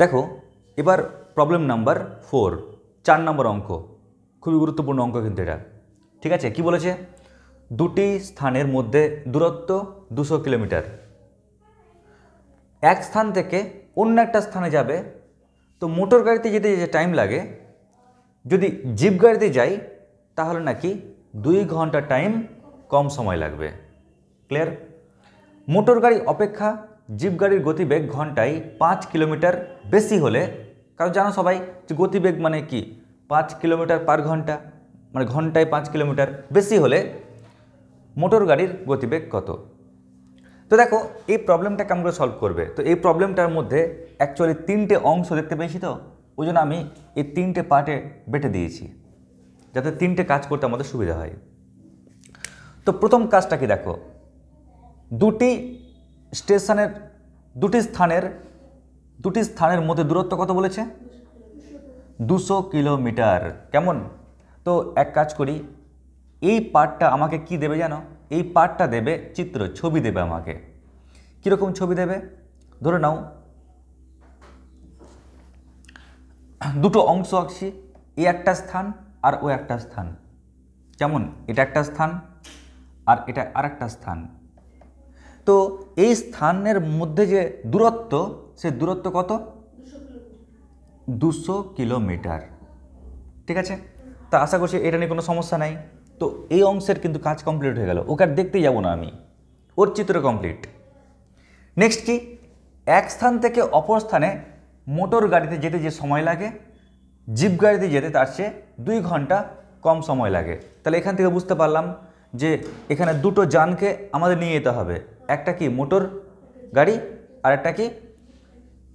দেখো এবার problem number 4, 4 নম্বর অঙ্ক, খুবই গুরুত্বপূর্ণ অঙ্ক কিন্তু এটা। ঠিক আছে, কি বলেছে? দুটি স্থানের মধ্যে দূরত্ব 200 কিলোমিটার। এক স্থান থেকে অন্য একটা স্থানে যাবে, তো মোটর গাড়িতে যেতে যে টাইম লাগে, যদি জিপ গাড়িতে যাই তাহলে নাকি 2 ঘন্টা টাইম কম সময় লাগবে। ক্লিয়ার? মোটর গাড়ি অপেক্ষা জিপ গাড়ির গতিবেগ ঘন্টায় 5 কিলোমিটার বেশি হলে, কারণ জানো সবাই যে গতিবেগ মানে কি 5 কিলোমিটার পার ঘন্টা, মানে ঘন্টায় 5 কিলোমিটার বেশি হলে মোটর গাড়ির গতিবেগ কত? তো দেখো এই প্রবলেমটা কেমন করে সলভ করবে। তো এই প্রবলেমটার মধ্যে অ্যাকচুয়ালি 3টে অংশ দেখতে পেয়েছি, তো ওই জন্য আমি এই 3টে পার্টে বেটে দিয়েছি যাতে 3টে কাজ করতে আমাদের সুবিধা হয়। তো প্রথম কাজটা কি দেখো, দুটি স্থানের মধ্যে দূরত্ব কত বলেছে? 200 কিলোমিটার। কেমন? তো এক কাজ করি, এই পার্টটা আমাকে কি দেবে জানো? এই পার্টটা দেবে চিত্র, ছবি দেবে আমাকে। কীরকম ছবি দেবে? ধরে নাও দুটো অংশ আঁকছি, এই একটা স্থান আর ও একটা স্থান। কেমন? এটা একটা স্থান আর এটা আর একটা স্থান। তো এই স্থানের মধ্যে যে দূরত্ব, সে দূরত্ব কত? 200 কিলোমিটার। ঠিক আছে, তা আশা করছি এটা নিয়ে কোনো সমস্যা নাই। তো এই অংশের কিন্তু কাজ কমপ্লিট হয়ে গেল, ওকে আর দেখতেই যাবো না আমি, ওর চিত্র কমপ্লিট। নেক্সট কি, এক স্থান থেকে অপর স্থানে মোটর গাড়িতে যেতে যে সময় লাগে, জিপ গাড়িতে যেতে তার চেয়ে 2 ঘন্টা কম সময় লাগে। তাহলে এখান থেকে বুঝতে পারলাম যে এখানে দুটো যানকে আমাদের নিয়ে যেতে হবে, একটা কি মোটর গাড়ি আর একটা কি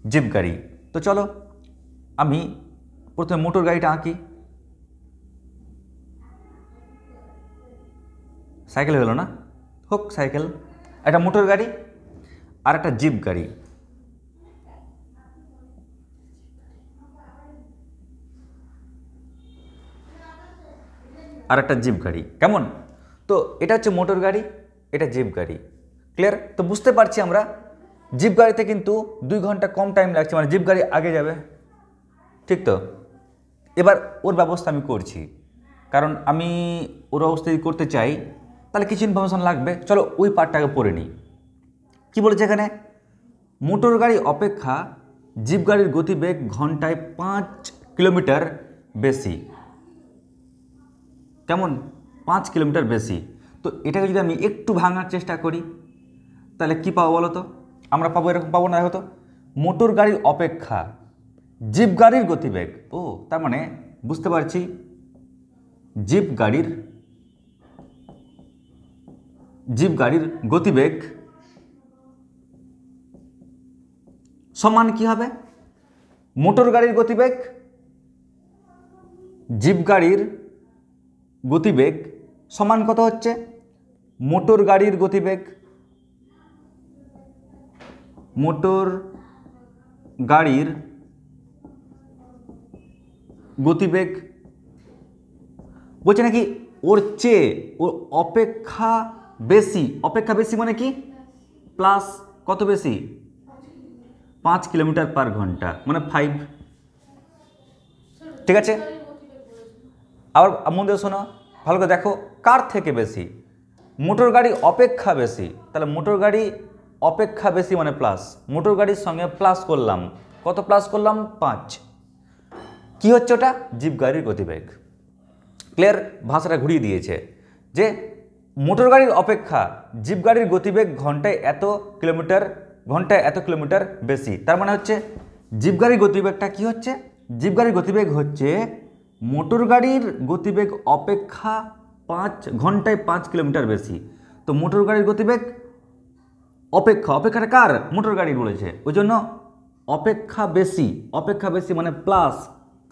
জিপ গাড়ি। তো চলো আমি প্রথমে মোটর গাড়িটা আঁকি। সাইকেল হলো না, হোক সাইকেল। একটা মোটর গাড়ি আর একটা জিপ গাড়ি। আর একটা জিপ গাড়ি। কেমন? তো এটা হচ্ছে মোটর গাড়ি, এটা জিপ গাড়ি। ক্লিয়ার? তো বুঝতে পারছি আমরা জিপ গাড়িতে কিন্তু 2 ঘন্টা কম টাইম লাগছে, মানে জিপ গাড়ি আগে যাবে। ঠিক তো? এবার ওর ব্যবস্থা আমি করছি, কারণ আমি ওর ব্যবস্থা যদি করতে চাই তাহলে কিছু ইনফরমেশন লাগবে। চলো ওই পার্টটাকে পড়ে নিই। কী বলেছে এখানে? মোটর গাড়ি অপেক্ষা জিপ গাড়ির গতিবেগ ঘন্টায় 5 কিলোমিটার বেশি। কেমন? 5 কিলোমিটার বেশি। তো এটাকে যদি আমি একটু ভাঙার চেষ্টা করি তাহলে কি পাবো বলো তো? আমরা পাবো এরকম, পাবো না হয়তো, মোটর গাড়ির অপেক্ষা জিপ গাড়ির গতিবেগ। ও তার মানে বুঝতে পারছি জিপ গাড়ির গতিবেগ সমান কি হবে? মোটর গাড়ির গতিবেগ জিপ গাড়ির গতিবেগ সমান কত হচ্ছে? মোটর গাড়ির গতিবেগ বলছে নাকি ওর চেয়ে ওর অপেক্ষা বেশি। অপেক্ষা বেশি মানে কি? প্লাস কত বেশি? 5 কিলোমিটার পার ঘন্টা, মানে 5। ঠিক আছে, আবার মন দিয়ে শোনো, ভালো করে দেখো, কার থেকে বেশি? মোটর গাড়ি অপেক্ষা বেশি। তাহলে মোটর গাড়ি অপেক্ষা বেশি মানে প্লাস, মোটর গাড়ির সঙ্গে প্লাস করলাম। কত প্লাস করলাম? 5। কি হচ্ছে ওটা? জিপ গাড়ির গতিবেগ। ক্লিয়ার? ভাষাটা ঘুরিয়ে দিয়েছে যে মোটর গাড়ির অপেক্ষা জিপ গাড়ির গতিবেগ ঘন্টায় এত কিলোমিটার বেশি। তার মানে হচ্ছে জিপ গাড়ির গতিবেগটা কি হচ্ছে? জিপ গাড়ির গতিবেগ হচ্ছে মোটর গাড়ির গতিবেগ অপেক্ষা ঘন্টায় 5 কিলোমিটার বেশি। তো মোটর গাড়ির গতিবেগ অপেক্ষাটা কার? মোটর গাড়ি বলেছে, ওই জন্য অপেক্ষা বেশি মানে প্লাস।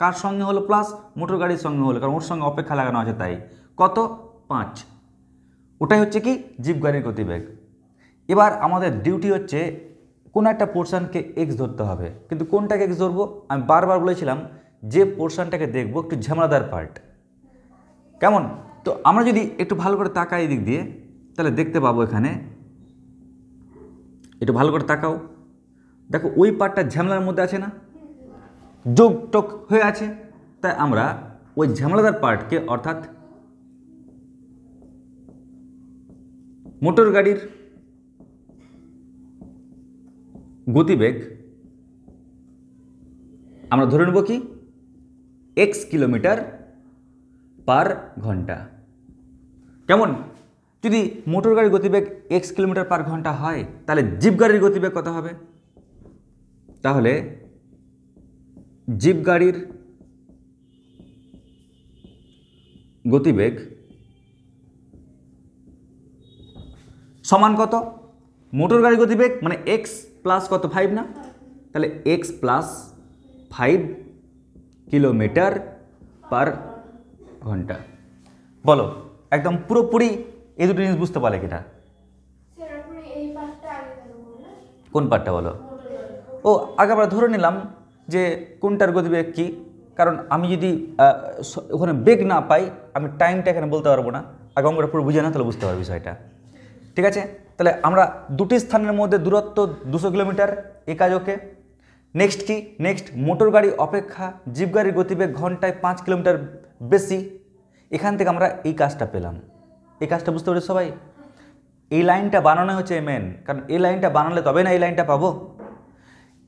কার সঙ্গে হলো প্লাস? মোটর গাড়ির সঙ্গে হলো, কারণ ওর সঙ্গে অপেক্ষা লাগানো আছে তাই। কত? 5। ওটাই হচ্ছে কি জিপ গাড়ির গতিবেগ। এবার আমাদের ডিউটি হচ্ছে কোনো একটা পোর্শনকে এক্স ধরতে হবে, কিন্তু কোনটাকে এক্স ধরবো? আমি বারবার বলেছিলাম যে পোর্শনটাকে দেখবো একটু ঝামেলাদার পার্ট। কেমন? তো আমরা যদি একটু ভালো করে তাকাই এই দিক দিয়ে, তাহলে দেখতে পাবো এখানে, একটু ভালো করে তাকাও, দেখো ওই পার্টটা ঝামেলার মধ্যে আছে না? যোগ টোগ হয়ে আছে, তাই আমরা ওই ঝামেলাদার পার্টকে অর্থাৎ মোটর গাড়ির গতিবেগ আমরা ধরে নেব কি x কিলোমিটার পার ঘন্টা। কেমন? যদি মোটর গাড়ির গতিবেগ x কিলোমিটার পার ঘন্টা হয় তাহলে জিপ গাড়ির গতিবেগ কত হবে? তাহলে জিপ গাড়ির গতিবেগ সমান কত? মোটর গাড়ির গতিবেগ মানে x প্লাস কত 5 না, তাহলে x প্লাস 5 কিলোমিটার পার ঘন্টা। বলো একদম পুরোপুরি এই দুটো জিনিস বুঝতে পারলে কিনা? কোন পার্টটা বলো? ও আগে আমরা ধরে নিলাম যে কোনটার গতিবেগ কি, কারণ আমি যদি ওখানে বেগ না পাই আমি টাইমটা এখানে বলতে পারবো না। আগে অঙ্কটা পুরো বুঝে না তাহলে বুঝতে পারবো বিষয়টা। ঠিক আছে, তাহলে আমরা দুটি স্থানের মধ্যে দূরত্ব 200 কিলোমিটার, এই কাজ ওকে। নেক্সট কি? নেক্সট মোটর গাড়ি অপেক্ষা জিপ গাড়ির গতিবেগ ঘন্টায় 5 কিলোমিটার বেশি। এখান থেকে আমরা এই কাজটা পেলাম। এই কাজটা বুঝতে পারছি সবাই? এই লাইনটা বানানো হচ্ছে মেন, কারণ এই লাইনটা বানালে তবে না এই লাইনটা পাবো।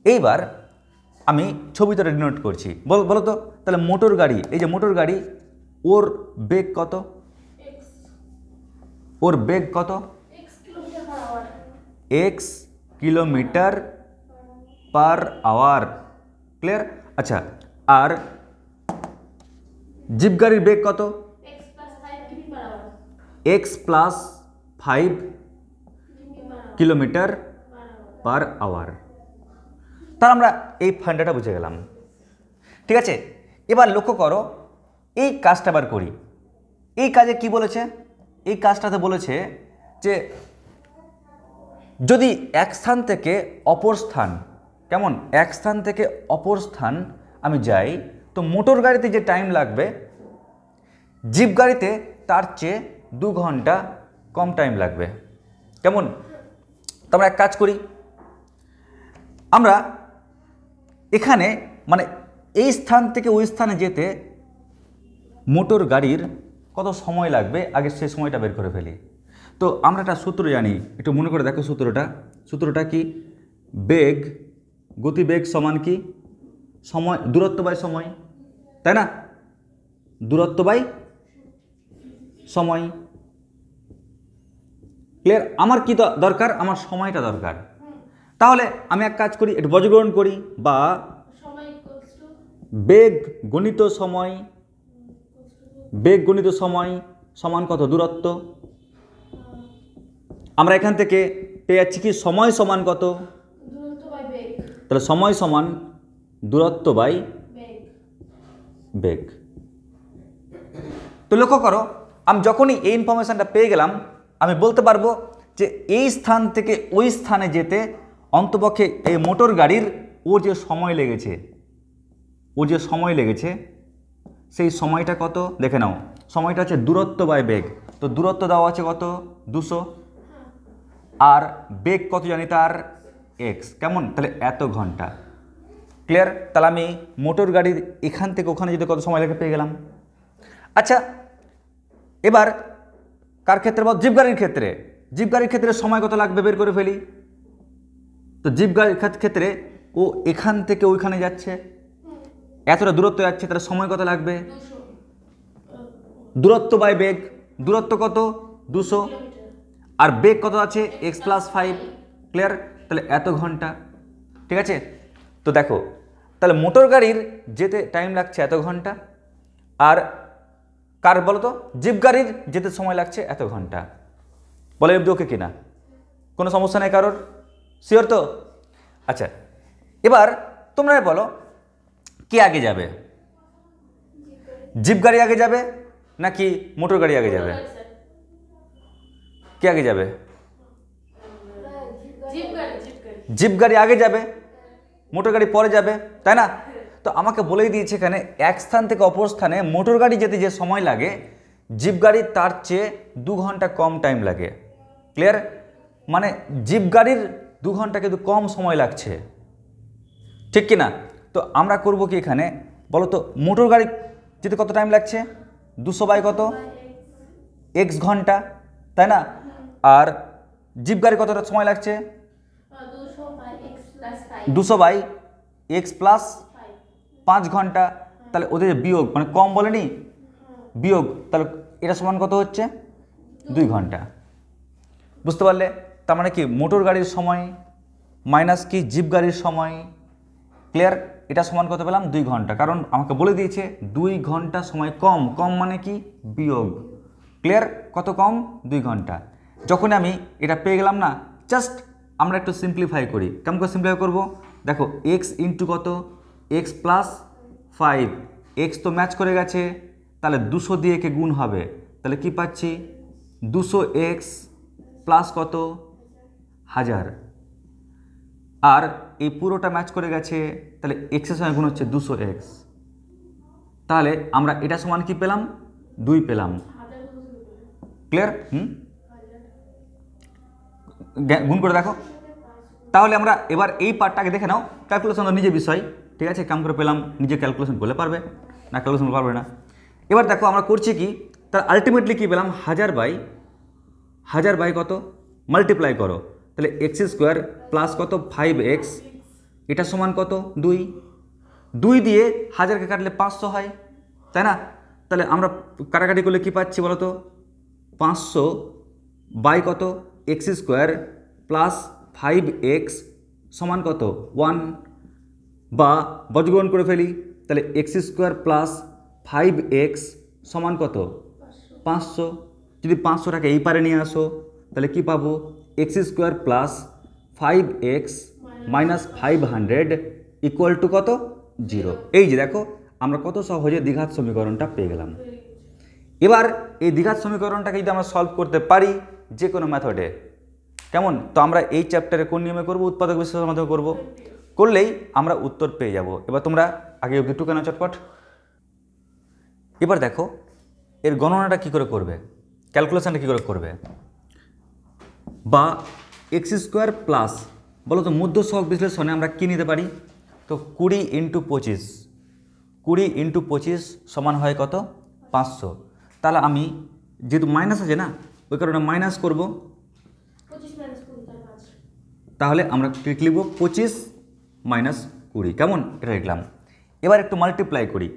এইবার আমি ছবিতে ডিনোট করছি, বলো তো তাহলে মোটর গাড়ি, এই যে মোটর গাড়ি ওর বেগ কত? ওর বেগ কত? x kilometre per hour. Clear? আচ্ছা, আর জিপ গাড়ির বেগ কত? x plus 5 kilometre per hour. তার আমরা এই ফান্ডাটা বুঝে গেলাম। ঠিক আছে, এবার লক্ষ্য করো এই কাজটা আবার করি। এই কাজে কি বলেছে? এই কাজটাতে বলেছে যে যদি এক স্থান থেকে অপর স্থান, কেমন, এক স্থান থেকে অপর স্থান আমি যাই তো মোটর গাড়িতে যে টাইম লাগবে জিপ গাড়িতে তার চেয়ে 2 ঘন্টা কম টাইম লাগবে। কেমন? তো আমরা এক কাজ করি, আমরা এখানে মানে এই স্থান থেকে ওই স্থানে যেতে মোটর গাড়ির কত সময় লাগবে আগে সেই সময়টা বের করে ফেলি। তো আমরা একটা সূত্র জানি, একটু মনে করে দেখো সূত্রটা কি? বেগ গতিবেগ সমান কি সময়, দূরত্ব বাই সময়, তাই না? দূরত্ব বাই সময়। ক্লিয়ার? আমার কি দরকার? আমার সময়টা দরকার। তাহলে আমি এক কাজ করি, একটু বজ্রগ্রহণ করি, বা বেগ গণিত সময়, বেগ গণিত সময় সমান কত? দূরত্ব। আমরা এখান থেকে পেয়ে যাচ্ছি কি সময় সমান কত? তাহলে সময় সমান দূরত্ব বাই বেগ। তো লক্ষ্য করো আমি যখনই এই ইনফরমেশনটা পেয়ে গেলাম আমি বলতে পারবো যে এই স্থান থেকে ওই স্থানে যেতে অন্তপক্ষে এই মোটর গাড়ির ওর যে সময় লেগেছে সেই সময়টা কত দেখে নাও। সময়টা হচ্ছে দূরত্ব বাই বেগ। তো দূরত্ব দেওয়া আছে কত? 200, আর বেগ কত জানি তার x। কেমন? তাহলে এত ঘন্টা। ক্লিয়ার? তাহলে আমি মোটর গাড়ির এখান থেকে ওখানে যেতে কত সময় লাগে পেয়ে গেলাম। আচ্ছা, এবার কার ক্ষেত্রে বল? জিপ গাড়ির ক্ষেত্রে। জিপ গাড়ির ক্ষেত্রে সময় কত লাগবে বের করে ফেলি। তো জিপ গাড়ির ক্ষেত্রে ও এখান থেকে ওইখানে যাচ্ছে, এতটা দূরত্ব যাচ্ছে, তাহলে সময় কত লাগবে? দূরত্ব বাই বেগ। দূরত্ব কত? 200, আর বেগ কত আছে? x plus 5। ক্লিয়ার? তাহলে এত ঘন্টা। ঠিক আছে, তো দেখো তাহলে মোটর গাড়ির যেতে টাইম লাগছে এত ঘন্টা, আর কার বলো তো? জিপ গাড়ির যেতে সময় লাগছে এত ঘন্টা। বলে ওকে কিনা? কোনো সমস্যা নেই কারোর? শিওর তো? আচ্ছা, এবার তোমরা বলো কে আগে যাবে? জিপ গাড়ি আগে যাবে নাকি মোটর গাড়ি আগে যাবে? কে আগে যাবে? জিপ গাড়ি আগে যাবে, মোটর গাড়ি পরে যাবে, তাই না? তো আমাকে বলেই দিয়েছে এখানে এক স্থান থেকে অপর স্থানে মোটর গাড়ি যেতে যে সময় লাগে জিপ গাড়ি তার চেয়ে 2 ঘন্টা কম টাইম লাগে। ক্লিয়ার? মানে জিপ গাড়ির 2 ঘন্টা কিন্তু কম সময় লাগছে, ঠিক কি না? তো তো আমরা করব কি এখানে বলো তো, মোটর গাড়ি যেতে কত টাইম লাগছে, 200 বাই কত x ঘন্টা, তাই না? আর জিপ গাড়ি কতটা সময় লাগছে, 200 বাই x প্লাস 5 ঘন্টা। তাহলে ওদের বিয়োগ মানে কম বলেনি, বিয়োগ, তাহলে এটা সমান কত হচ্ছে 2 ঘন্টা। বুঝতে পারলে? তার মানে কি মোটর গাড়ির সময় মাইনাস কি জিপ গাড়ির সময়, ক্লিয়ার? এটা সমান কত পেলাম 2 ঘন্টা, কারণ আমাকে বলে দিয়েছে 2 ঘন্টা সময় কম, কম মানে কি বিয়োগ, ক্লিয়ার? কত কম 2 ঘন্টা। যখন আমি এটা পেয়ে গেলাম না, জাস্ট আমরা একটু সিম্পলিফাই করি। কেমন করে সিম্পলিফাই করবো, দেখো এক্স ইন্টু কত এক্স প্লাস 5, এক্স তো ম্যাচ করে গেছে, তাহলে 200 দিয়ে একে গুণ হবে, তাহলে কি পাচ্ছি 200x প্লাস কত 1000, আর এই পুরোটা ম্যাচ করে গেছে, তাহলে এক্সের সঙ্গে গুণ হচ্ছে 200x, তাহলে আমরা এটা সমান কি পেলাম 2 পেলাম, ক্লিয়ার? গুণ করে দেখো। তাহলে আমরা এবার এই পার্টটাকে দেখে নাও, ক্যালকুলেশন তো নিজের বিষয়, ঠিক আছে? কেমন করে পেলাম, নিজে ক্যালকুলেশন করলে পারবে না, ক্যালকুলেশন পারবে না। এবার দেখো আমরা করছি কি, তার আলটিমেটলি কি পেলাম 1000 বাই কত মাল্টিপ্লাই করো, তাহলে এক্স স্কোয়ার প্লাস কত 5x, এটা সমান কত 2, 2 দিয়ে 1000কে কাটলে 500 হয়, তাই না? তাহলে আমরা কাটাকাটি করলে কি পাচ্ছি বলো তো, 500 বাই কত এক্স স্কোয়ার প্লাস 5x সমান কত 1, বা বর্গমূল করে ফেলি, তাহলে এক্স স্কোয়ার প্লাস 5x সমান কত 500, যদি 500টাকে এই পারে নিয়ে আসো তাহলে কি পাবো, x square plus 5x minus 500 equal to কত 0। এই যে দেখো আমরা কত সহজে দ্বিঘাত সমীকরণটা পেয়ে গেলাম। এবার এই দ্বিঘাত সমীকরণটাকে যদি আমরা সলভ করতে পারি যে কোনো মেথডে, কেমন? তো আমরা এই চ্যাপ্টারে কোন নিয়মে করব, উৎপাদক বিশ্লেষণের মাধ্যমে করব, করলেই আমরা উত্তর পেয়ে যাব। এবার তোমরা আগে অবধি টুকানো চটপট। এবার দেখো এর গণনাটা কি করে করবে, ক্যালকুলেশনটা কী করে করবে, বা এক্স স্কোয়ার প্লাস বলো তো মধ্য সহগ বিশ্লেষণে আমরা কী নিতে পারি, তো 20 ইন্টু 25, 20 ইন্টু 25 সমান হয় কত 500। তাহলে আমি যেহেতু মাইনাস আছে না, ওই কারণে মাইনাস করব, তাহলে আমরা ঠিক লিখব 25 মাইনাস 20, কেমন? এটা লিখলাম। এবার একটু মাল্টিপ্লাই করি,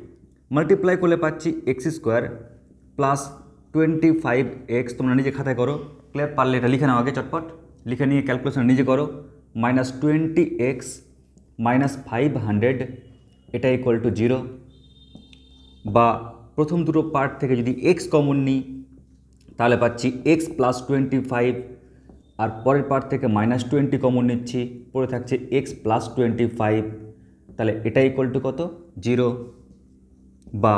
মাল্টিপ্লাই করলে পাচ্ছি এক্স স্কোয়ার প্লাস 25x, তোমরা নিজে খাতায় করো, ক্লিয়ার? পারলে এটা লিখে নাও আগে চটপট, লিখে নিয়ে ক্যালকুলেশন নিজে করো, মাইনাস 20x মাইনাস 500 এটা ইকুয়াল টু 0, বা প্রথম দুটো পার্ট থেকে যদি x কমন নিই তাহলে পাচ্ছি x প্লাস 25, আর পরের পার্ট থেকে মাইনাস 20 কমন নিচ্ছি, পরে থাকছে x প্লাস 25, তাহলে এটা ইকুয়াল টু কত 0, বা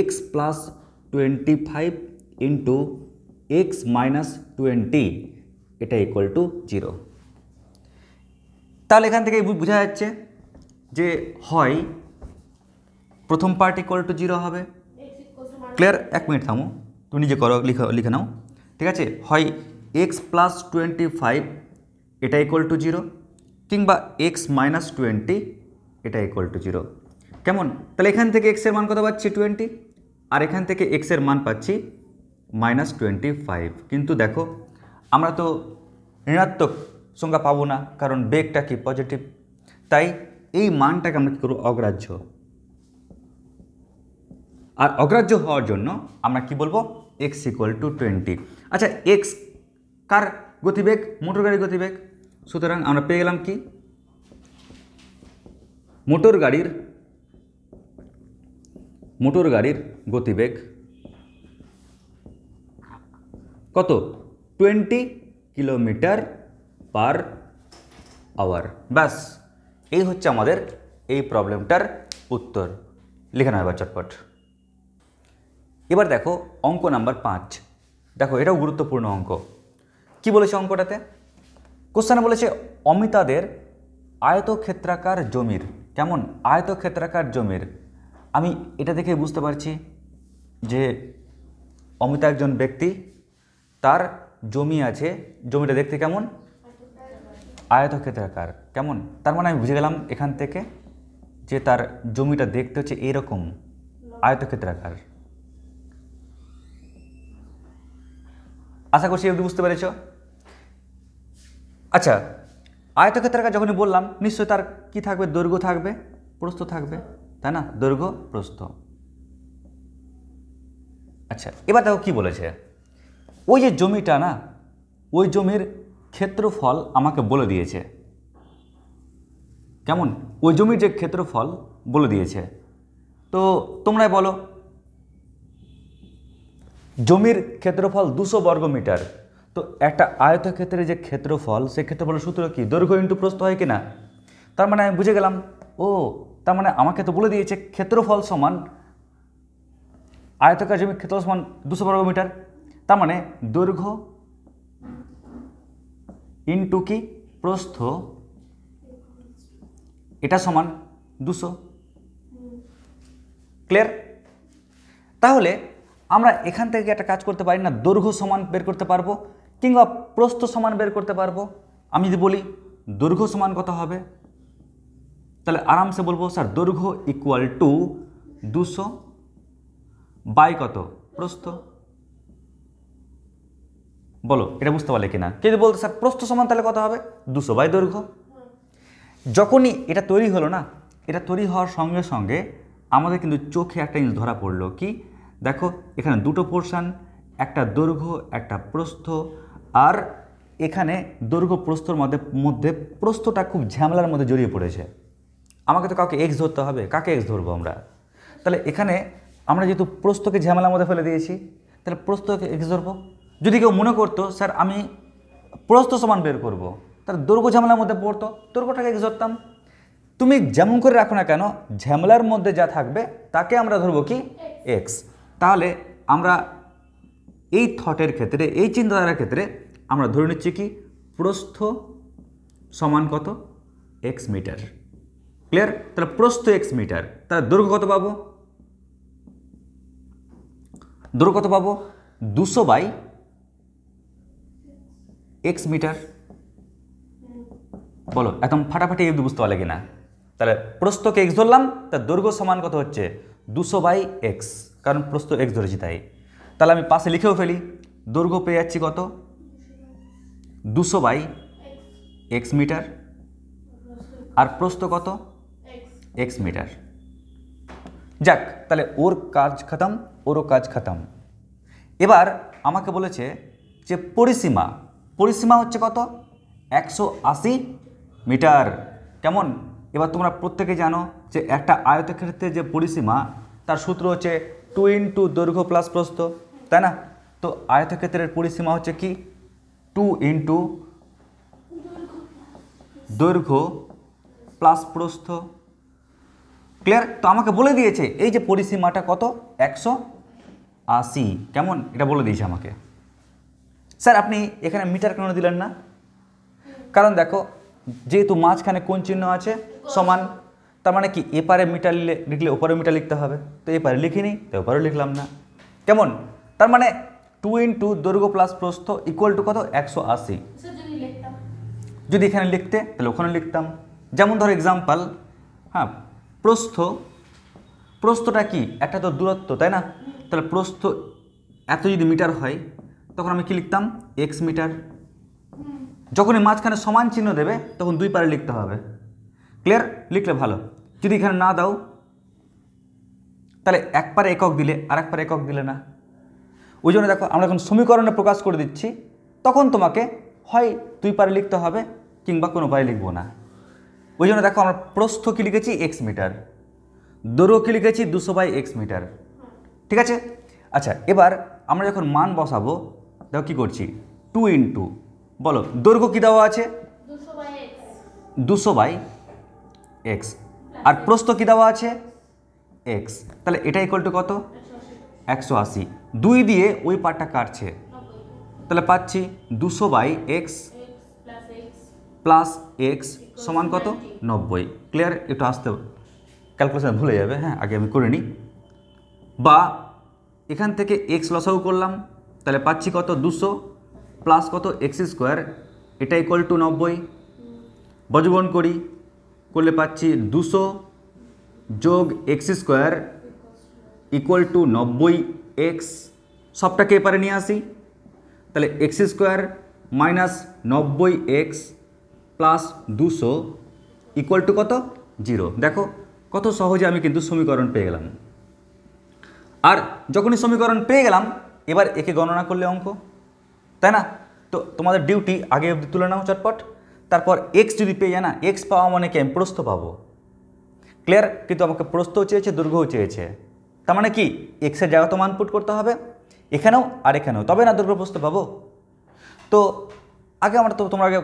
x plus 25 into x minus 20 এটা ইকুয়াল টু 0। তাহলে এখান থেকে বোঝা যাচ্ছে যে হয় প্রথম পার্ট ইকুয়াল টু 0 হবে, ক্লিয়ার? 1 মিনিট থামো, তুমি নিজে করো, লিখে নাও, ঠিক আছে? হয় x প্লাস 25 এটা ইকুয়াল টু 0, কিংবা x মাইনাস 20 এটা ইকুয়াল টু 0, কেমন? তাহলে এখান থেকে x এর মান কত পাচ্ছি 20, আর এখান থেকে x এর মান পাচ্ছি মাইনাস 25। কিন্তু দেখো আমরা তো ঋণাত্মক সংখ্যা পাবো না, কারণ বেগটা কি পজিটিভ, তাই এই মানটাকে আমরা কী করবো অগ্রাহ্য, আর অগ্রাহ্য হওয়ার জন্য আমরা কি বলবো x ইকুয়াল টু 20। আচ্ছা x কার গতিবেগ, মোটর গাড়ির গতিবেগ, সুতরাং আমরা পেয়ে গেলাম কি মোটর গাড়ির গতিবেগ কত 20 কিলোমিটার পার আওয়ার। ব্যাস এই হচ্ছে আমাদের এই প্রবলেমটার উত্তর, লিখে নাও এবার চটপট। এবার দেখো অঙ্ক নাম্বার 5, দেখো এটাও গুরুত্বপূর্ণ অঙ্ক। কি বলেছে অঙ্কটাতে, কোশ্চেনে বলেছে অমিতাদের আয়তক্ষেত্রাকার জমির, কেমন আয়তক্ষেত্রাকার জমির, আমি এটা দেখে বুঝতে পারছি যে অমিতা একজন ব্যক্তি, তার জমি আছে, জমিটা দেখতে কেমন আয়তক্ষেত্রাকার, কেমন? তার মানে আমি বুঝে গেলাম এখান থেকে যে তার জমিটা দেখতে হচ্ছে এরকম আয়তক্ষেত্রাকার। আশা করছি একটু বুঝতে পেরেছ। আচ্ছা, আয়তক্ষেত্রাকার যখনই বললাম নিশ্চয়ই তার কি থাকবে, দৈর্ঘ্য থাকবে, প্রস্থ থাকবে, তাই না? দৈর্ঘ্য প্রস্থ। আচ্ছা, এবার দেখো কি বলেছে, ওই যে জমিটা না, ওই জমির ক্ষেত্রফল আমাকে বলে দিয়েছে। কেমন? ওই জমির যে ক্ষেত্রফল বলে দিয়েছে। তো তোমরাই বলো, জমির ক্ষেত্রফল 200 বর্গমিটার। তো একটা আয়তক্ষেত্রের যে ক্ষেত্রফল, সেই ক্ষেত্রফলের সূত্র কি? দৈর্ঘ্য ইন্টু প্রস্থ হয় কিনা? তার মানে আমি বুঝে গেলাম, ও তার মানে আমাকে তো বলে দিয়েছে ক্ষেত্রফল সমান, আয়তকার জমির ক্ষেত্রফল সমান 200 বর্গমিটার। তার মানে দৈর্ঘ্য ইন্টু কি প্রস্থ, এটা সমান 200। ক্লিয়ার? তাহলে আমরা এখান থেকে একটা কাজ করতে পারি না, দৈর্ঘ্য সমান বের করতে পারবো কিংবা প্রস্থ সমান বের করতে পারবো। আমি যদি বলি দৈর্ঘ্য সমান কত হবে, তাহলে আরামসে বলবো স্যার দৈর্ঘ্য ইকুয়াল টু 200 বাই কত, প্রস্থ। বলো এটা বুঝতে পারলে কিনা? কে যদি বলতো স্যার প্রস্থ সমান, তাহলে কত হবে? 200 বাই দৈর্ঘ্য। যখনই এটা তৈরি হলো না, এটা তৈরি হওয়ার সঙ্গে সঙ্গে আমাদের কিন্তু চোখে একটা জিনিস ধরা পড়লো। কি? দেখো এখানে দুটো পোর্শন, একটা দৈর্ঘ্য একটা প্রস্থ, আর এখানে দৈর্ঘ্য প্রস্থর মধ্যে প্রস্থটা খুব ঝামেলার মধ্যে জড়িয়ে পড়েছে। আমাকে তো কাউকে এক্স ধরতে হবে, কাকে এক্স ধরবো আমরা? তাহলে এখানে আমরা যেহেতু প্রস্থকে ঝামেলার মধ্যে ফেলে দিয়েছি, তাহলে প্রস্থকে এক্স ধরবো। যদি কেউ মনে করতো স্যার আমি প্রস্থ সমান বের করব, তাহলে দৈর্ঘ্য ঝামেলার মধ্যে পড়তো, দৈর্ঘ্যটাকে এক্স ধরতাম। তুমি যেমন করে রাখো না কেন, ঝামেলার মধ্যে যা থাকবে তাকে আমরা ধরবো কি? এক্স। তাহলে আমরা এই থটের ক্ষেত্রে, এই চিন্তাধারার ক্ষেত্রে আমরা ধরে নিচ্ছি কি প্রস্থ সমান কত? X metre. ক্লিয়ার? তাহলে প্রস্থ এক্স মিটার, তাহলে দৈর্ঘ্য কত পাবো? দৈর্ঘ্য কত পাবো? 200 বাই এক্স মিটার। বলো একদম ফাটাফাটি বুঝতে পারলে কিনা? তাহলে প্রস্থকে এক্স ধরলাম, তার দৈর্ঘ্য সমান কত হচ্ছে? 200 বাই এক্স, কারণ প্রস্থ এক্স ধরেছি তাই। তাহলে আমি পাশে লিখেও ফেলি, দৈর্ঘ্য পেয়ে যাচ্ছি কত? 200 বাই এক্স মিটার, আর প্রস্থ কত? X metre. যাক, তাহলে ওর কাজ খতম, ওরও কাজ খতম। এবার আমাকে বলেছে যে পরিসীমা, পরিসীমা হচ্ছে কত? 180 মিটার। কেমন? এবার তোমরা প্রত্যেকে জানো যে একটা আয়তক্ষেত্রের যে পরিসীমা, তার সূত্র হচ্ছে 2 ইন্টু দৈর্ঘ্য প্লাস প্রস্থ, তাই না? তো আয়তক্ষেত্রের পরিসীমা হচ্ছে কি? 2 ইন্টু দৈর্ঘ্য প্লাস প্রস্থ। ক্লিয়ার? তো আমাকে বলে দিয়েছে এই যে পরিসীমাটা কত? 180। কেমন? এটা বলে দিয়েছে আমাকে। স্যার আপনি এখানে মিটার কেন দিলেন না? কারণ দেখো, যেহেতু মাঝখানে কোণ চিহ্ন আছে সমান, তার মানে কি এপারে মিটার লিখলে ওপারে মিটার লিখতে হবে। তো এপারে লিখিনি, তো ওপারে লিখলাম না। কেমন? তার মানে 2 ইন্টু দৈর্ঘ্য প্লাস প্রস্থ ইকুয়াল টু কত? 180। যদি এখানে লিখতে তাহলে ওখানে লিখতাম। যেমন ধরো এক্সাম্পল, হ্যাঁ প্রস্থটা কি? একটা তো দূরত্ব, তাই না? তাহলে প্রস্থ এত যদি মিটার হয়, তখন আমি কি লিখতাম? X metre. যখনই মাঝখানে সমান চিহ্ন দেবে তখন দুই পারে লিখতে হবে। ক্লিয়ার? লিখলে ভালো। যদি এখানে না দাও, তাহলে এক পারে একক দিলে আর এক পারে একক দিলে না। ওই জন্য দেখো আমরা যখন সমীকরণে প্রকাশ করে দিচ্ছি, তখন তোমাকে হয় দুই পারে লিখতে হবে কিংবা কোনো পারে লিখবো না। ওই জন্য দেখো আমরা প্রস্থ কি লিখেছি? X metre. দৈর্ঘ্য কি লিখেছি? 200 বাই এক্স মিটার। ঠিক আছে? আচ্ছা, এবার আমরা যখন মান বসাবো, দেখো কী করছি? 2 ইন্টু, বলো দৈর্ঘ্য কী দেওয়া আছে? 200 বাই এক্স। আর প্রস্থ কী দেওয়া আছে? এক্স। তাহলে এটা ইকুয়াল টু কত? 180। 2 দিয়ে ওই পার্টটা কাটছে, তাহলে পাচ্ছি 200 বাই এক্স প্লাস এক্স সমান কত? 90। ক্লিয়ার? একটু আসতে ক্যালকুলেশন ভুলে যাবে, হ্যাঁ আগে আমি করে নিই। বা এখান থেকে এক্স লসাগু করলাম, তাহলে পাচ্ছি কত? 200 প্লাস কত? এক্স স্কোয়ার, এটা ইকুয়াল টু 90। বর্গমূল করলে পাচ্ছি 200 যোগ x square equal to 90x, সবটাকে এপারে নিয়ে আসি, তাহলে x square minus 90x plus 200 equal to কত? 0। দেখো কত সহজে আমি কিন্তু সমীকরণ পেয়ে গেলাম। আর যখনই সমীকরণ পেয়ে গেলাম, এবার একে গণনা করলে অঙ্ক, তাই না? তো তোমাদের ডিউটি আগে অবধি তুলে নাও চটপট, তারপর এক্স যদি পেয়ে যায় না, এক্স পাওয়া মানে কি আমি প্রস্থ পাবো। ক্লিয়ার? কিন্তু আমাকে প্রস্থও চেয়েছে, দৈর্ঘ্যও চেয়েছে, তার মানে কি এক্সের জায়গা তো মান পুট করতে হবে এখানেও আর এখানেও, তবে না দৈর্ঘ্য প্রস্থ পাবো। তো আগে আমরা তোমরা আগে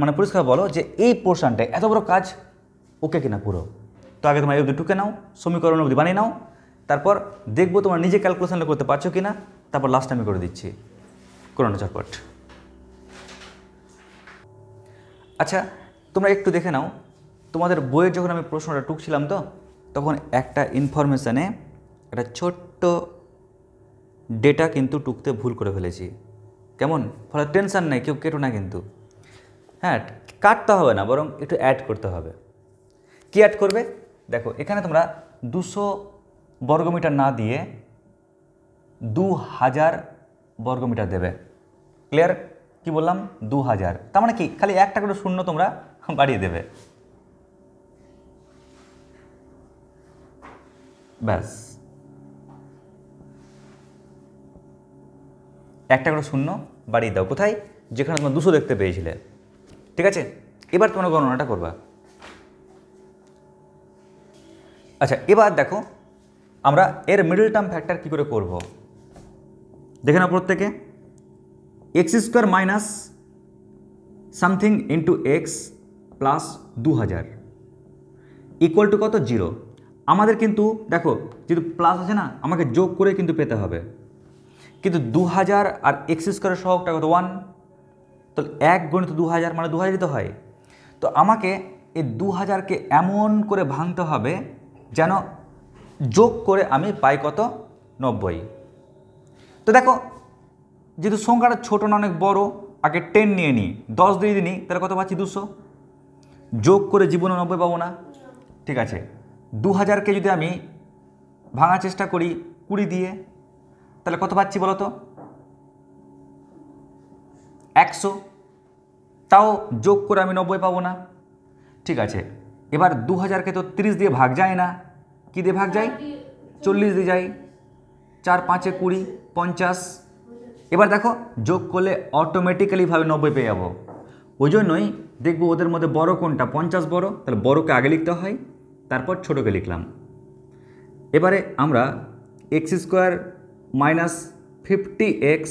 মানে পরিষ্কার বলো যে এই পোর্শনটা এত বড় কাজ ওকে কিনা পুরো। তো আগে তোমরা এই অবধি টুকে নাও, সমীকরণ অবধি বানিয়ে নাও, তারপর দেখবো তোমরা নিজে ক্যালকুলেশনটা করতে পারছো কিনা, তারপর লাস্ট আমি করে দিচ্ছি করোনা চটপট। আচ্ছা তোমরা একটু দেখে নাও, তোমাদের বইয়ের যখন আমি প্রশ্নটা টুকছিলাম তো তখন একটা ইনফরমেশানে একটা ছোট্ট ডেটা কিন্তু টুকতে ভুল করে ফেলেছি। কেমন? ফলে টেনশান নেই, কেউ কেটো না কিন্তু। হ্যাঁ, কাটতে হবে না, বরং একটু অ্যাড করতে হবে। কি অ্যাড করবে? দেখো এখানে তোমরা 200 বর্গমিটার না দিয়ে 2000 বর্গমিটার দেবে। ক্লিয়ার? কি বললাম? 2000। তার মানে কি খালি একটা করে শূন্য তোমরা বাড়িয়ে দেবে, ব্যাস একটা করে শূন্য বাড়িয়ে দাও। কোথায়? যেখানে তোমরা 200 দেখতে পেয়েছিলে। ঠিক আছে, এবার তোমরা গণনাটা করবা। আচ্ছা এবার দেখো আমরা এর মিডল টার্ম ফ্যাক্টর কী করে করব দেখে নাও প্রত্যেকে। X square minus something into x plus 2000 equal to কত? 0। আমাদের কিন্তু দেখো যেহেতু প্লাস আছে না, আমাকে যোগ করে কিন্তু পেতে হবে, কিন্তু 2000 আর এক্স স্কোয়ারের সহগটা কত? 1। তো 1 গুণিত 2000 মানে 2000 তো হয়। তো আমাকে এই 2000কে এমন করে ভাঙতে হবে যেন যোগ করে আমি পাই কত? 90। তো দেখো যেহেতু সংখ্যাটা ছোটো না অনেক বড়, আগে 10 নিয়ে নিই, 10 দিয়ে নিই, তাহলে কত পাচ্ছি? 200। যোগ করে জীবনে 90 পাবো না। ঠিক আছে, 2000কে যদি আমি ভাঙার চেষ্টা করি 20 দিয়ে, তাহলে কত পাচ্ছি বলো তো? 100। তাও যোগ করে আমি 90 পাবো না। ঠিক আছে, এবার 2000কে তো 30 দিয়ে ভাগ যায় না, কি দিয়ে ভাগ যায়? 40 দিয়ে যায়। 4 5 20 50। এবার দেখো যোগ করলে অটোমেটিক্যালিভাবে 90 পেয়ে যাবো। ওই জন্যই দেখবো ওদের মধ্যে বড় কোনটা? 50 বড়, তাহলে বড়কে আগে লিখতে হয়, তারপর ছোটোকে লিখলাম। এবারে আমরা x square minus 50x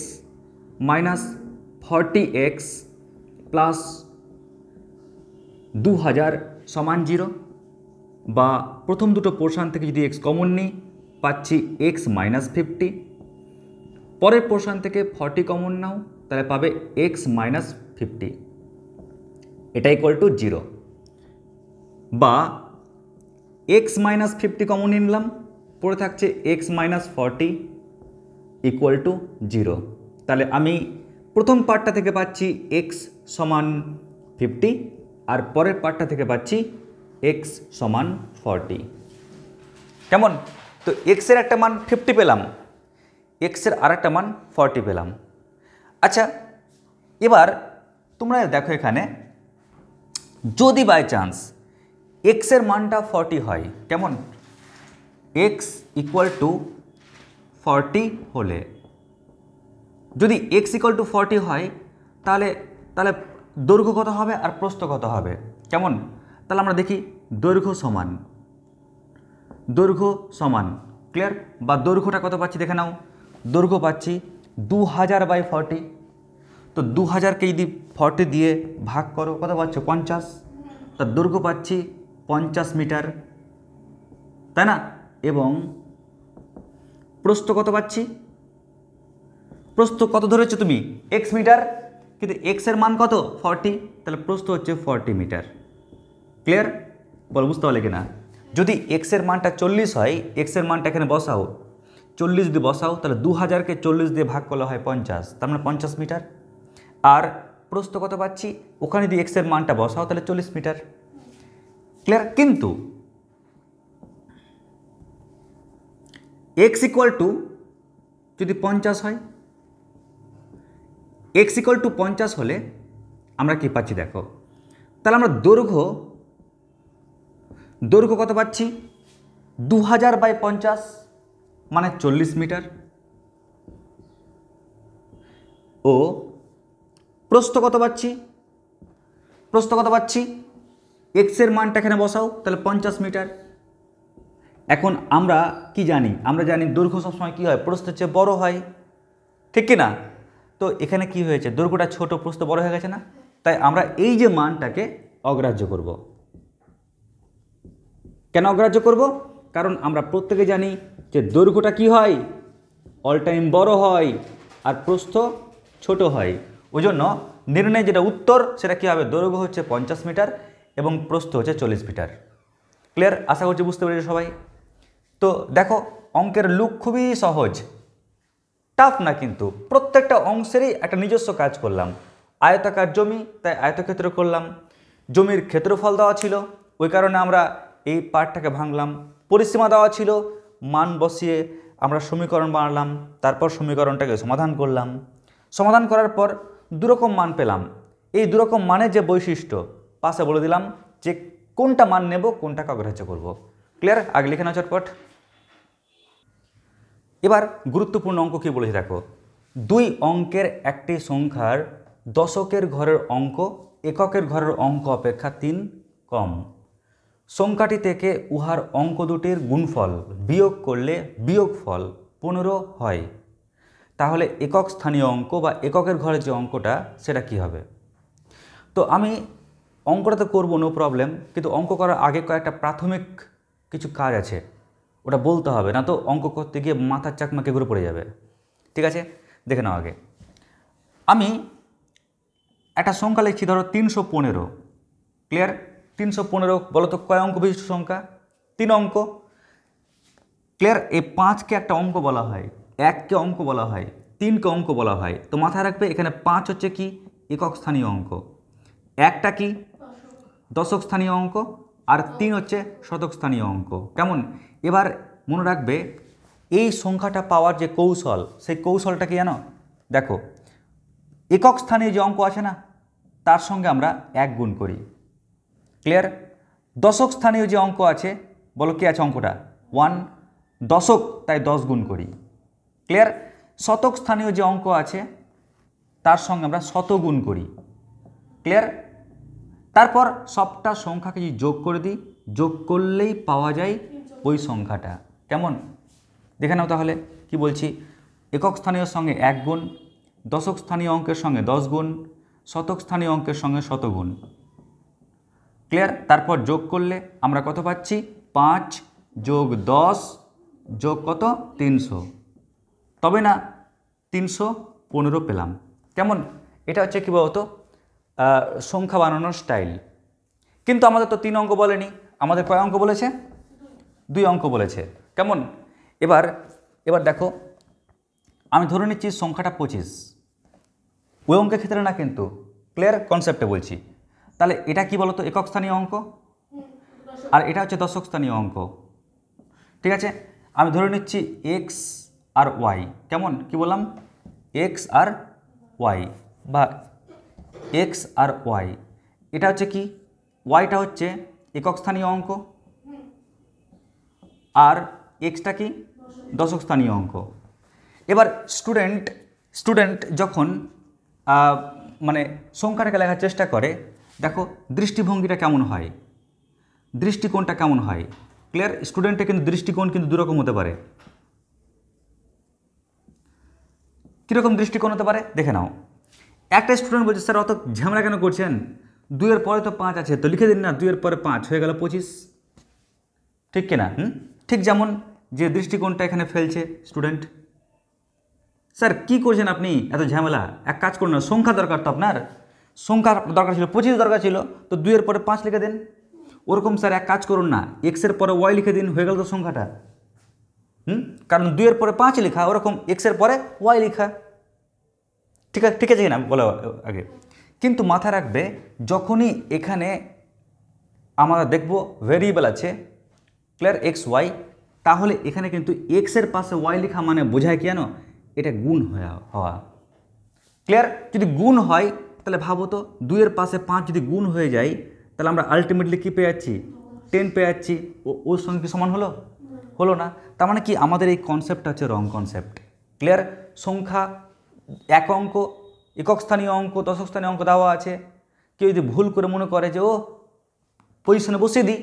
minus 40x plus 2000 সমান 0, বা প্রথম দুটো পোর্শন থেকে যদি এক্স কমন নিই পাচ্ছি এক্স মাইনাস 50, পরের পোর্শন থেকে 40 কমন নাও তাহলে পাবে এক্স মাইনাস 50, এটা ইকুয়াল টু 0। বা এক্স মাইনাস 50 কমন নিলাম, পড়ে থাকছে এক্স মাইনাস 40 ইকুয়াল টু 0। তাহলে আমি প্রথম পার্টটা থেকে পাচ্ছি এক্স সমান 50, আর পরের পার্টটা থেকে পাচ্ছি এক্স সমান 40। কেমন? তো এক্সের একটা মান 50 পেলাম, এক্সের আর একটা মান 40 পেলাম। আচ্ছা এবার তোমরা দেখো এখানে যদি বাই চান্স এক্সের মানটা 40 হয়, কেমন? এক্স ইকুয়াল টু 40 হলে, যদি এক্স ইকুয়াল টু 40 হয় তাহলে তাহলে দৈর্ঘ্য কত হবে আর প্রস্থ কত হবে? কেমন? তাহলে আমরা দেখি দৈর্ঘ্য সমান ক্লিয়ার? বা দৈর্ঘ্যটা কত পাচ্ছি দেখে নাও, দৈর্ঘ্য পাচ্ছি 2000/40। তো 2000কে যদি 40 দিয়ে ভাগ করো কত পাচ্ছ? 50। তার দৈর্ঘ্য পাচ্ছি 50 মিটার, তাই না? এবং প্রস্থ কত পাচ্ছি? প্রস্থ কত ধরেছো তুমি? এক্স মিটার, কিন্তু এক্সের মান কত? 40, তাহলে প্রস্থ হচ্ছে 40 মিটার। ক্লিয়ার? বল বুঝতে পারলে কিনা? যদি এক্সের মানটা 40 হয়, এক্সের মানটা এখানে বসাও, 40 যদি বসাও তাহলে 2000কে 40 দিয়ে ভাগ করলে হয় 50, তার মানে 50 মিটার। আর প্রস্থ কত পাচ্ছি? ওখানে যদি এক্সের মানটা বসাও তাহলে 40 মিটার। ক্লিয়ার? কিন্তু এক্স ইকুয়াল টু যদি 50 হয়, এক্স ইকুয়াল টু 50 হলে আমরা কি পাচ্ছি দেখো, তাহলে আমরা দৈর্ঘ্য কত পাচ্ছি, 2000/50 মানে 40 মিটার, ও প্রস্থ কত পাচ্ছি, এক্সের মানটা এখানে বসাও, তাহলে 50 মিটার। এখন আমরা কি জানি, আমরা জানি দৈর্ঘ্য সবসময় কী হয়, প্রস্থের চেয়ে বড় হয়, ঠিক কি না? তো এখানে কি হয়েছে, দৈর্ঘ্যটা ছোট, প্রস্থ বড় হয়ে গেছে না, তাই আমরা এই যে মানটাকে অগ্রাহ্য করব। কেন অগ্রাহ্য করব? কারণ আমরা প্রত্যেকে জানি যে দৈর্ঘ্যটা কি হয়, অল টাইম বড় হয় আর প্রস্থ ছোট হয়। ওই জন্য নির্ণয় যেটা উত্তর সেটা কী হবে, দৈর্ঘ্য হচ্ছে 50 মিটার এবং প্রস্থ হচ্ছে 40 মিটার। ক্লিয়ার? আশা করছি বুঝতে পেরেছি সবাই। তো দেখো অঙ্কের লুক খুবই সহজ, টাফ না, কিন্তু প্রত্যেকটা অংশেরই একটা নিজস্ব কাজ করলাম। আয়তাকার জমি, তাই আয়তক্ষেত্র করলাম। জমির ক্ষেত্রফল দেওয়া ছিল, ওই কারণে আমরা এই পার্টটাকে ভাঙলাম। পরিসীমা দেওয়া ছিল, মান বসিয়ে আমরা সমীকরণ বানালাম, তারপর সমীকরণটাকে সমাধান করলাম। সমাধান করার পর দুরকম মান পেলাম। এই দুরকম মানের যে বৈশিষ্ট্য পাশে বলে দিলাম যে কোনটা মান নেব, কোনটাকে অগ্রাহ্য করব। ক্লিয়ার? আগে লিখে নাও চটপট। এবার গুরুত্বপূর্ণ অঙ্ক কী বলেছে দেখো, 2 অঙ্কের একটি সংখ্যার দশকের ঘরের অঙ্ক এককের ঘরের অঙ্ক অপেক্ষা 3 কম। সংখ্যাটি থেকে উহার অঙ্ক দুটির গুণফল বিয়োগ করলে বিয়োগফল 15 হয়। তাহলে একক স্থানীয় অঙ্ক বা এককের ঘরের যে অঙ্কটা সেটা কি হবে? তো আমি অঙ্কটা তো করবো, নো প্রবলেম, কিন্তু অঙ্ক করার আগে কয়েকটা প্রাথমিক কিছু কাজ আছে, ওটা বলতে হবে, না তো অঙ্ক করতে গিয়ে মাথার চাকমাকে ঘুরে পড়ে যাবে। ঠিক আছে, দেখে নাও আগে। আমি একটা সংখ্যা লিখছি, ধরো 315। ক্লিয়ার? 315 বলো তো কয় অঙ্ক বিশিষ্ট সংখ্যা? 3 অঙ্ক। ক্লিয়ার? এই 5কে একটা অঙ্ক বলা হয়, 1কে অঙ্ক বলা হয়, 3কে অঙ্ক বলা হয়। তো মাথায় রাখবে এখানে 5 হচ্ছে কি, একক স্থানীয় অঙ্ক, 1টা কি, দশক স্থানীয় অঙ্ক, আর 3 হচ্ছে শতক স্থানীয় অঙ্ক। কেমন? এবার মনে রাখবে এই সংখ্যাটা পাওয়ার যে কৌশল, সেই কৌশলটা কি জানো? দেখো একক স্থানীয় যে অঙ্ক আছে না, তার সঙ্গে আমরা 1 গুণ করি। ক্লিয়ার? দশক স্থানীয় যে অঙ্ক আছে, বলো কি আছে অঙ্কটা? 1। দশক, তাই 10 গুণ করি। ক্লিয়ার? শতক স্থানীয় যে অঙ্ক আছে তার সঙ্গে আমরা 100 গুণ করি। ক্লিয়ার? তারপর সবটা সংখ্যাকে যদি যোগ করে দিই, যোগ করলেই পাওয়া যায় ওই সংখ্যাটা। কেমন? দেখে নাও তাহলে কি বলছি। একক স্থানীয় সঙ্গে 1 গুণ, দশক স্থানীয় অঙ্কের সঙ্গে 10 গুণ, শতক স্থানীয় অঙ্কের সঙ্গে 100 গুণ। ক্লিয়ার? তারপর যোগ করলে আমরা কত পাচ্ছি? 5 যোগ 10 যোগ কত? 300। তবে না 315 পেলাম। কেমন? এটা হচ্ছে কী বলতো, সংখ্যা বানানোর স্টাইল। কিন্তু আমাদের তো 3 অঙ্ক বলেনি, আমাদের কয় অঙ্ক বলেছে? 2 অঙ্ক বলেছে। কেমন? এবার দেখো আমি ধরে নিচ্ছি সংখ্যাটা 25, ওই অঙ্কের ক্ষেত্রে না কিন্তু, ক্লিয়ার কনসেপ্টে বলছি। তাহলে এটা কি বলতো, একক স্থানীয় অঙ্ক, আর এটা হচ্ছে দশক স্থানীয় অঙ্ক। ঠিক আছে, আমি ধরে নিচ্ছি এক্স আর ওয়াই। কেমন? কি বললাম? এক্স আর ওয়াই, বা এক্স আর ওয়াই। এটা হচ্ছে কি, ওয়াইটা হচ্ছে একক স্থানীয় অঙ্ক, আর এক্সটা কি, দশক স্থানীয় অঙ্ক। এবার স্টুডেন্ট যখন মানে সংখ্যাটাকে লেখার চেষ্টা করে, দেখো দৃষ্টিভঙ্গিটা কেমন হয়, দৃষ্টিকোণটা কেমন হয়। ক্লিয়ার? স্টুডেন্টের কিন্তু দৃষ্টিকোণ কিন্তু দুরকম হতে পারে। কীরকম দৃষ্টিকোণ হতে পারে দেখে নাও। একটা স্টুডেন্ট বলছে, স্যার অত ঝামেলা কেন করছেন, 2 এর পরে তো 5 আছে, তো লিখে দিন না, 2 এর পরে 5 হয়ে গেল 25। ঠিক কিনা? ঠিক যেমন যে দৃষ্টিকোণটা এখানে ফেলছে স্টুডেন্ট, স্যার কি করছেন আপনি, এত ঝামেলা, এক কাজ করুন না, সংখ্যা দরকার তো আপনার, সংখ্যা দরকার ছিল, 25 দরকার ছিল, তো 2 এর পরে 5 লিখে দেন। ওরকম স্যার এক কাজ করুন না, এক্সের পরে ওয়াই লিখে দিন, হয়ে গেল তো সংখ্যাটা। কারণ 2 এর পরে 5 লেখা, ওরকম এক্সের পরে ওয়াই লেখা। ঠিক আছে কিনা বলো আগে। কিন্তু মাথায় রাখবে যখনই এখানে আমরা দেখব ভেরিয়েবল আছে, ক্লিয়ার, এক্স ওয়াই, তাহলে এখানে কিন্তু এক্সের পাশে ওয়াই লেখা মানে বোঝায় কি জানো, এটা গুণ হওয়া। ক্লিয়ার? যদি গুণ হয় তাহলে ভাবো তো 2-এর পাশে 5 যদি গুণ হয়ে যায় তাহলে আমরা আলটিমেটলি কী পেয়ে যাচ্ছি, 10 পেয়ে যাচ্ছি। ওর সঙ্গে কি সমান হলো? হলো না। তার মানে কি আমাদের এই কনসেপ্টটা হচ্ছে রং কনসেপ্ট। ক্লিয়ার? সংখ্যা এক অঙ্ক, একক স্থানীয় অঙ্ক, দশক স্থানীয় অঙ্ক দেওয়া আছে, কেউ যদি ভুল করে মনে করে যে ও পজিশনে বসিয়ে দিই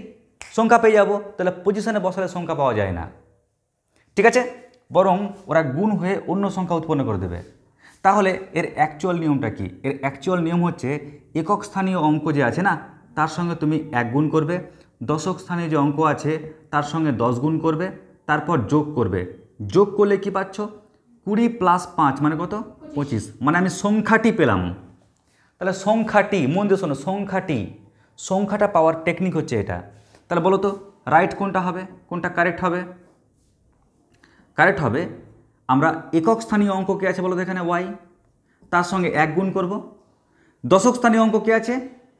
সংখ্যা পেয়ে যাব, তাহলে পজিশনে বসালে সংখ্যা পাওয়া যায় না। ঠিক আছে? বরং ওরা গুণ হয়ে অন্য সংখ্যা উৎপন্ন করে দেবে। তাহলে এর অ্যাকচুয়াল নিয়মটা কি? এর অ্যাকচুয়াল নিয়ম হচ্ছে একক স্থানীয় অঙ্ক যে আছে না তার সঙ্গে তুমি 1 গুণ করবে, দশক স্থানীয় যে অঙ্ক আছে তার সঙ্গে 10 গুণ করবে, তারপর যোগ করবে। যোগ করলে কি পাচ্ছ? 20 + 5 মানে কত? 25। মানে আমি সংখ্যাটি পেলাম। তাহলে সংখ্যাটি, মন দিয়ে শোনো, সংখ্যাটা পাওয়ার টেকনিক হচ্ছে এটা। তাহলে বলো তো রাইট কোনটা হবে, কোনটা কারেক্ট হবে? কারেক্ট হবে আমরা একক স্থানীয় অঙ্ক কে আছে বলো তো এখানে ওয়াই, তার সঙ্গে 1 গুণ করব। দশক স্থানীয় অঙ্ক কে আছে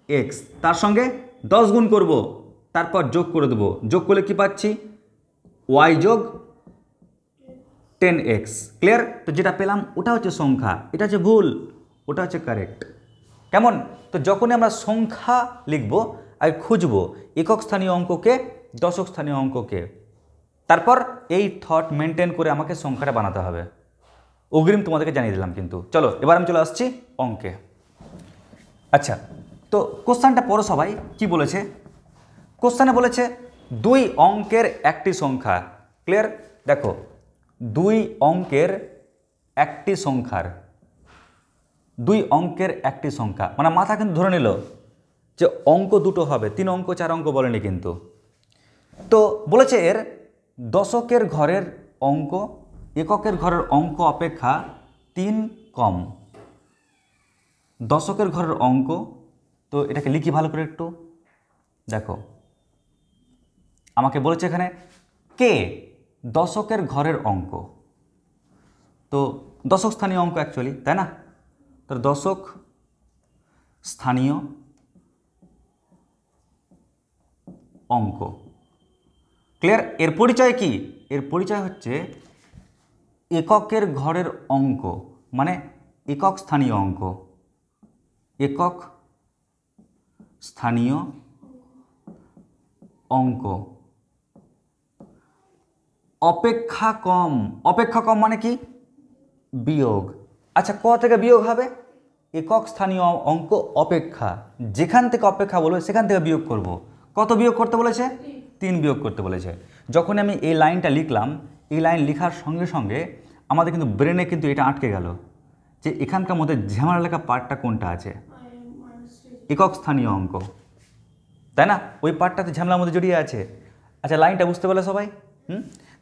এক্স, তার সঙ্গে 10 গুণ করব, তারপর যোগ করে দেবো। যোগ করলে কি পাচ্ছি? ওয়াই যোগ 10x। ক্লিয়ার? তো যেটা পেলাম ওটা হচ্ছে সংখ্যা, এটা হচ্ছে ভুল, ওটা হচ্ছে কারেক্ট। কেমন? তো যখনই আমরা সংখ্যা লিখব আর খুঁজবো একক স্থানীয় অঙ্ককে, দশক স্থানীয় অঙ্ককে, তারপর এই থট মেনটেন করে আমাকে সংখ্যাটা বানাতে হবে। অগ্রিম তোমাদেরকে জানিয়ে দিলাম কিন্তু। চলো এবার আমি চলে আসছি অঙ্কে। আচ্ছা, তো কোশ্চেনটা পড়ো সবাই। কি বলেছে? কোশ্চেনে বলেছে 2 অঙ্কের একটি সংখ্যা। ক্লিয়ার? দেখো 2 অঙ্কের একটি সংখ্যার, 2 অঙ্কের একটি সংখ্যা মানে মাথা কিন্তু ধরে নিল যে অঙ্ক দুটো হবে, 3 অঙ্ক 4 অঙ্ক বলেনি কিন্তু। তো বলেছে এর দশকের ঘরের অঙ্ক এককের ঘরের অঙ্ক অপেক্ষা 3 কম। দশকের ঘরের অঙ্ক, তো এটাকে লিখি ভালো করে একটু দেখো। আমাকে বলেছে এখানে কে দশকের ঘরের অঙ্ক, তো দশক স্থানীয় অঙ্ক অ্যাকচুয়ালি, তাই না? তো দশক স্থানীয় অঙ্ক। ক্লিয়ার? এর পরিচয় কি? এর পরিচয় হচ্ছে এককের ঘরের অঙ্ক মানে একক স্থানীয় অঙ্ক, একক স্থানীয় অঙ্ক অপেক্ষা কম। অপেক্ষা কম মানে কি? বিয়োগ। আচ্ছা, ক থেকে বিয়োগ হবে? একক স্থানীয় অঙ্ক অপেক্ষা, যেখান থেকে অপেক্ষা বলবে সেখান থেকে বিয়োগ করব। কত বিয়োগ করতে বলেছে? 3 বিয়োগ করতে বলেছে। যখন আমি এই লাইনটা লিখলাম, এই লাইন লেখার সঙ্গে সঙ্গে আমাদের কিন্তু ব্রেনে কিন্তু এটা আটকে গেল যে এখানকার মধ্যে ঝামেলা লেখা পার্টটা কোনটা আছে, একক স্থানীয় অঙ্ক, তাই না? ওই পার্টটাতে ঝামেলার মধ্যে জড়িয়ে আছে। আচ্ছা, লাইনটা বুঝতে পারলে সবাই?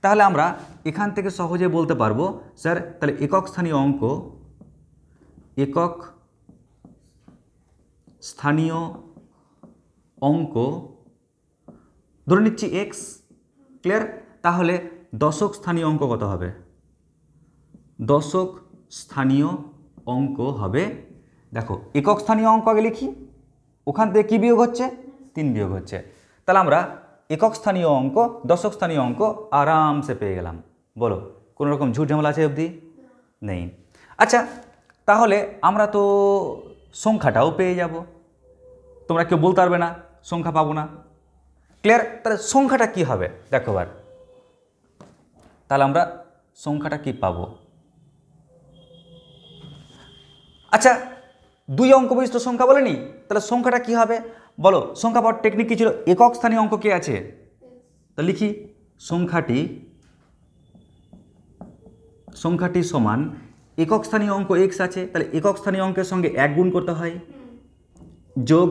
তাহলে আমরা এখান থেকে সহজে বলতে পারবো স্যার তাহলে একক স্থানীয় অঙ্ক, একক স্থানীয় অঙ্ক ধরে নিচ্ছি এক্স। ক্লিয়ার? তাহলে দশক স্থানীয় অঙ্ক কত হবে? দশক স্থানীয় অঙ্ক হবে, দেখো একক স্থানীয় অঙ্ক আগে লিখি, ওখান থেকে কী বিয়োগ হচ্ছে? 3 বিয়োগ হচ্ছে। তাহলে আমরা একক স্থানীয় অঙ্ক, দশক স্থানীয় অঙ্ক আরামসে পেয়ে গেলাম। বলো কোনো রকম ঝুট ঝামেলা আছে অবধি? নেই। আচ্ছা, তাহলে আমরা তো সংখ্যাটাও পেয়ে যাব। তোমরা কেউ বলতে পারবে না সংখ্যা পাবো না। ক্লিয়ার? তাহলে সংখ্যাটা কি হবে দেখো এবার। তাহলে আমরা সংখ্যাটা কি পাবো? আচ্ছা, 2 অঙ্ক বিশিষ্ট সংখ্যা বলেনি, তাহলে সংখ্যাটা কি হবে বলো? সংখ্যা পাওয়ার টেকনিক কি ছিল? একক স্থানীয় অঙ্ক কে আছে? তা লিখি সংখ্যাটি সমান একক স্থানীয় অঙ্ক এক্স আছে, তাহলে একক স্থানীয় অঙ্কের সঙ্গে 1 গুণ করতে হয়, যোগ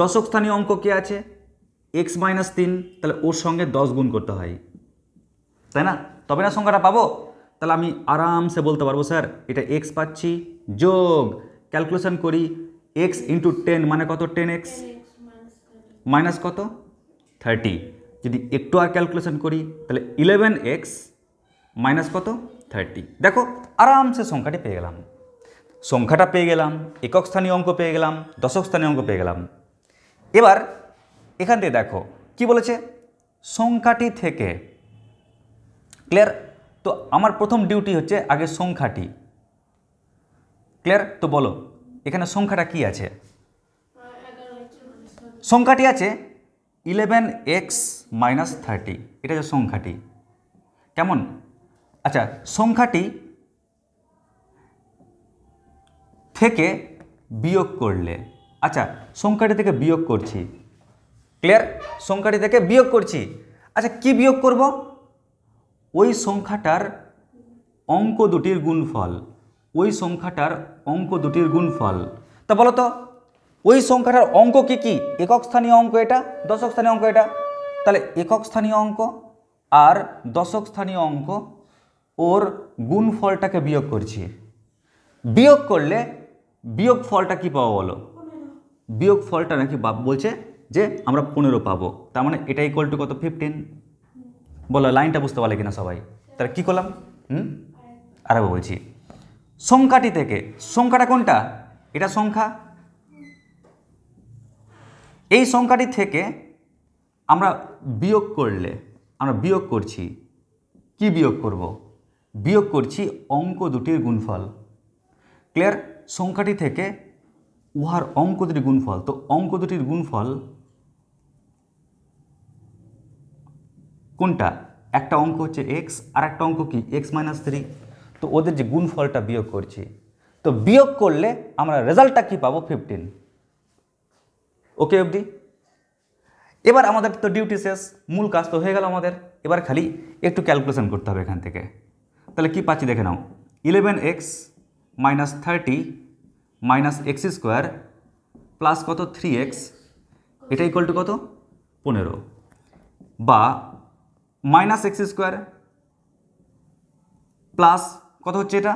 দশক স্থানীয় অঙ্ক কে আছে x - 3, তাহলে ওর সঙ্গে 10 গুণ করতে হয়, তাই না? তবে না সংখ্যাটা পাবো। তাহলে আমি আরামসে বলতে পারবো স্যার এটা x পাচ্ছি, যোগ ক্যালকুলেশন করি x × 10 মানে কত? 10x মাইনাস কত? 30। যদি একটু আর ক্যালকুলেশন করি তাহলে 11x মাইনাস কত? 30। দেখো আরামসে সংখ্যাটি পেয়ে গেলাম। সংখ্যাটা পেয়ে গেলাম, একক স্থানীয় অঙ্ক পেয়ে গেলাম, দশক স্থানীয় অঙ্ক পেয়ে গেলাম। এবার এখান থেকে দেখো কি বলেছে? সংখ্যাটি থেকে ক্লিয়ার? তো আমার প্রথম ডিউটি হচ্ছে আগে সংখ্যাটি। ক্লিয়ার? তো বলো এখানে সংখ্যাটা কি আছে? সংখ্যাটি আছে 11x - 30, এটা হচ্ছে সংখ্যাটি। কেমন? আচ্ছা, সংখ্যাটি থেকে বিয়োগ করলে, আচ্ছা সংখ্যাটি থেকে বিয়োগ করছি। ক্লিয়ার? সংখ্যাটি থেকে বিয়োগ করছি। আচ্ছা কি বিয়োগ করব? ওই সংখ্যাটার অঙ্ক দুটির গুণফল, ওই সংখ্যাটার অঙ্ক দুটির গুণফল। তা বলো তো ওই সংখ্যাটার অঙ্ক কি কি? একক স্থানীয় অঙ্ক এটা, দশক স্থানীয় অঙ্ক এটা। তাহলে একক স্থানীয় অঙ্ক আর দশক স্থানীয় অঙ্ক, ওর গুণফলটাকে বিয়োগ করছি। বিয়োগ করলে বিয়োগ ফলটা কি পাবো বলো? বিয়োগ ফলটা নাকি বলছে যে আমরা 15 পাবো। তার মানে এটা ইকুয়াল টু কত? 15। বলো লাইনটা বুঝতে পারলে কিনা সবাই? তাহলে কি করলাম? আরেকবার বলছি, সংখ্যাটি থেকে, সংখ্যাটা কোনটা? এটা সংখ্যা। এই সংখ্যাটি থেকে আমরা বিয়োগ করলে, আমরা বিয়োগ করছি, কি বিয়োগ করব? বিয়োগ করছি অঙ্ক দুটির গুণফল। ক্লিয়ার? সংখ্যাটি থেকে উহার অঙ্ক দুটির গুণফল। তো অঙ্ক দুটির গুণফল কোনটা? একটা অঙ্ক হচ্ছে এক্স আর একটা অঙ্ক কি? এক্স - 3। তো ওদের যে গুণফলটা বিয়োগ করছি, তো বিয়োগ করলে আমরা রেজাল্টটা কি পাবো? 15। ওকে অবধি? এবার আমাদের তো ডিউটি শেষ, মূল কাজ তো হয়ে গেল আমাদের। এবার খালি একটু ক্যালকুলেশন করতে হবে এখান থেকে। তাহলে কি পাচ্ছি দেখে নাও, 11x - 30 - x² প্লাস কত? 3x, এটা ইকুয়াল টু কত? 15। বা -x² প্লাস কত হচ্ছে এটা?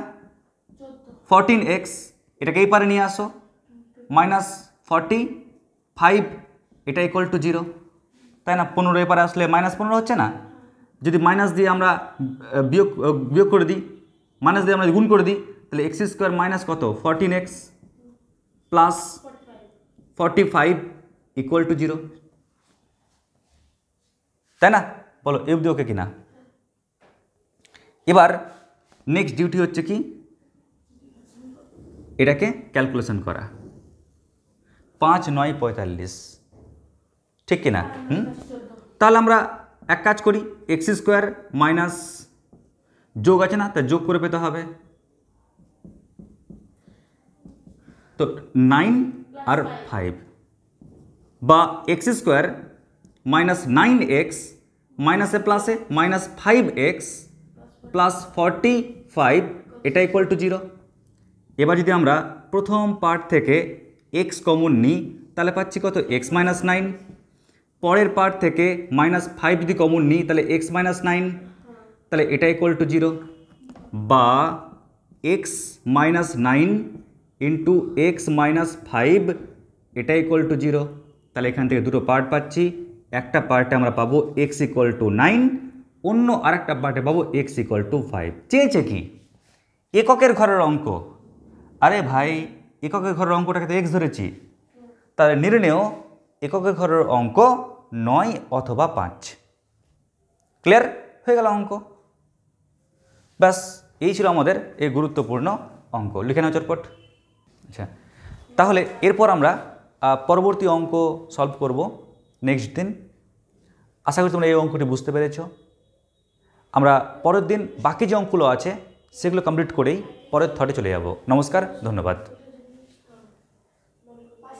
14x, এটাকে এই পারে নিয়ে আসো, -45, এটা ইকুয়াল টু 0, তাই না? 15 এপারে আসলে -15 হচ্ছে না? যদি মাইনাস দিয়ে আমরা বিয়োগ করে দিই, মাইনাস দিয়ে আমরা গুণ করে দিই, তাহলে x² মাইনাস কত? 14x প্লাস 45 ইকুয়াল টু 0, তাই না? বলো এই অবধি ওকে কিনা? এবার নেক্সট ডিউটি হচ্ছে কি? এটাকে ক্যালকুলেশন করা। 5 9 45, ঠিক কিনা? তাহলে আমরা এক কাজ করি, x² মাইনাস যোগ আছে না, তা যোগ করে পেতে হবে। তো 9 আর 5, বা x² মাইনাস 9x মাইনাসে প্লাসে -5x প্লাস 45, এটা ইকুয়াল টু 0। এবার যদি আমরা প্রথম পার্ট থেকে x কমন নিই, তাহলে পাচ্ছি কত? x - 9। পরের পার্ট থেকে -5 যদি কমন নিই, তাহলে x - 9, তাহলে এটা ইকুয়াল টু 0। বা x - 9 ইন্টু x - 5, এটা ইকুয়াল টু 0। তাহলে এখান থেকে দুটো পার্ট পাচ্ছি, একটা পার্টে আমরা পাবো x ইকুয়াল টু 9, অন্য আরেকটা পার্টে পাবো x ইকুয়াল টু 5। চেয়েছে কি? এককের ঘরের অঙ্ক। আরে ভাই, এককের ঘরের অঙ্কটাকে তো x ধরেছি, তাহলে নির্ণেয় এককের ঘরের অঙ্ক 9 অথবা 5। ক্লিয়ার? হয়ে গেল অঙ্ক। ব্যাস, এই ছিল আমাদের এই গুরুত্বপূর্ণ অঙ্ক। লিখে নাও চটপট। আচ্ছা, তাহলে এরপর আমরা পরবর্তী অঙ্ক সলভ করব নেক্সট দিন। আশা করি তোমরা এই অঙ্কটি বুঝতে পেরেছ। আমরা পরের দিন বাকি যে অঙ্কগুলো আছে সেগুলো কমপ্লিট করেই পরের থটে চলে যাব। নমস্কার, ধন্যবাদ।